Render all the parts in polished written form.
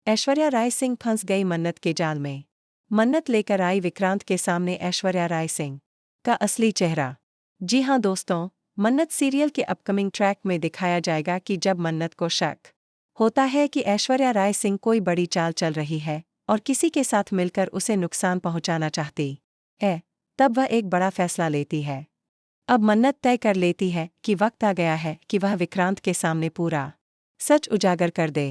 ऐश्वर्या राय सिंह फंस गई मन्नत के जाल में। मन्नत लेकर आई विक्रांत के सामने ऐश्वर्या राय सिंह का असली चेहरा। जी हां दोस्तों, मन्नत सीरियल के अपकमिंग ट्रैक में दिखाया जाएगा कि जब मन्नत को शक होता है कि ऐश्वर्या राय सिंह कोई बड़ी चाल चल रही है और किसी के साथ मिलकर उसे नुकसान पहुंचाना चाहती है, तब वह एक बड़ा फैसला लेती है। अब मन्नत तय कर लेती है कि वक्त आ गया है कि वह विक्रांत के सामने पूरा सच उजागर कर दे।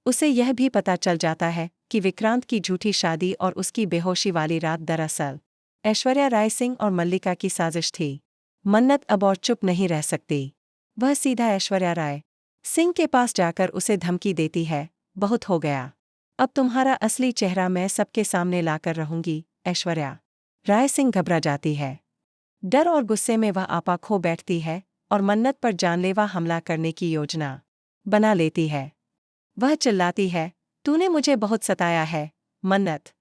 उसे यह भी पता चल जाता है कि विक्रांत की झूठी शादी और उसकी बेहोशी वाली रात दरअसल ऐश्वर्या राय सिंह और मल्लिका की साजिश थी। मन्नत अब और चुप नहीं रह सकती। वह सीधा ऐश्वर्या राय सिंह के पास जाकर उसे धमकी देती है, बहुत हो गया। अब तुम्हारा असली चेहरा मैं सबके सामने लाकर रहूंगी। ऐश्वर्या राय सिंह घबरा जाती है। डर और गुस्से में वह आपा खो बैठती है और मन्नत पर जानलेवा हमला करने की योजना बना लेती है। वह चिल्लाती है, तूने मुझे बहुत सताया है, मन्नत।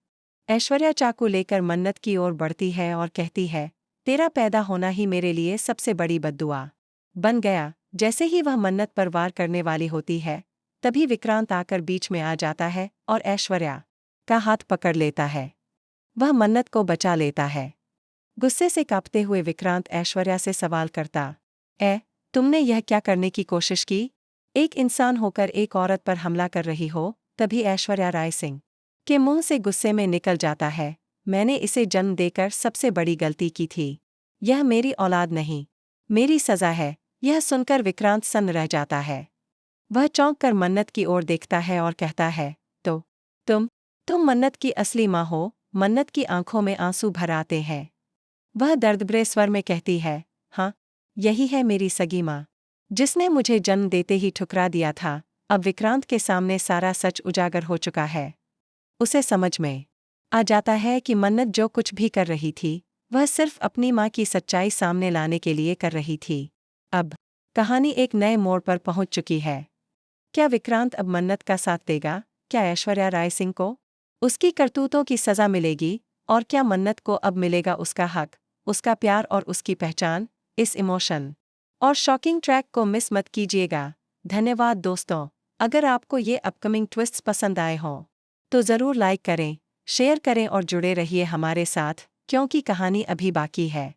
ऐश्वर्या चाकू लेकर मन्नत की ओर बढ़ती है और कहती है, तेरा पैदा होना ही मेरे लिए सबसे बड़ी बद्दुआ बन गया। जैसे ही वह मन्नत पर वार करने वाली होती है, तभी विक्रांत आकर बीच में आ जाता है और ऐश्वर्या का हाथ पकड़ लेता है। वह मन्नत को बचा लेता है। गुस्से से कांपते हुए विक्रांत ऐश्वर्या से सवाल करता, तुमने यह क्या करने की कोशिश की? एक इंसान होकर एक औरत पर हमला कर रही हो। तभी ऐश्वर्या राय सिंह के मुंह से गुस्से में निकल जाता है, मैंने इसे जन्म देकर सबसे बड़ी गलती की थी। यह मेरी औलाद नहीं, मेरी सजा है। यह सुनकर विक्रांत सन्न रह जाता है। वह चौंक कर मन्नत की ओर देखता है और कहता है, तो तुम मन्नत की असली माँ हो? मन्नत की आंखों में आंसू भर आते हैं। वह दर्दभरे स्वर में कहती है, हाँ, यही है मेरी सगी माँ, जिसने मुझे जन्म देते ही ठुकरा दिया था। अब विक्रांत के सामने सारा सच उजागर हो चुका है। उसे समझ में आ जाता है कि मन्नत जो कुछ भी कर रही थी, वह सिर्फ अपनी माँ की सच्चाई सामने लाने के लिए कर रही थी। अब कहानी एक नए मोड़ पर पहुंच चुकी है। क्या विक्रांत अब मन्नत का साथ देगा? क्या ऐश्वर्या राय सिंह को उसकी करतूतों की सजा मिलेगी? और क्या मन्नत को अब मिलेगा उसका हक, उसका प्यार और उसकी पहचान? इस इमोशन और शॉकिंग ट्रैक को मिस मत कीजिएगा। धन्यवाद दोस्तों। अगर आपको ये अपकमिंग ट्विस्ट्स पसंद आए हों तो ज़रूर लाइक करें, शेयर करें और जुड़े रहिए हमारे साथ, क्योंकि कहानी अभी बाकी है।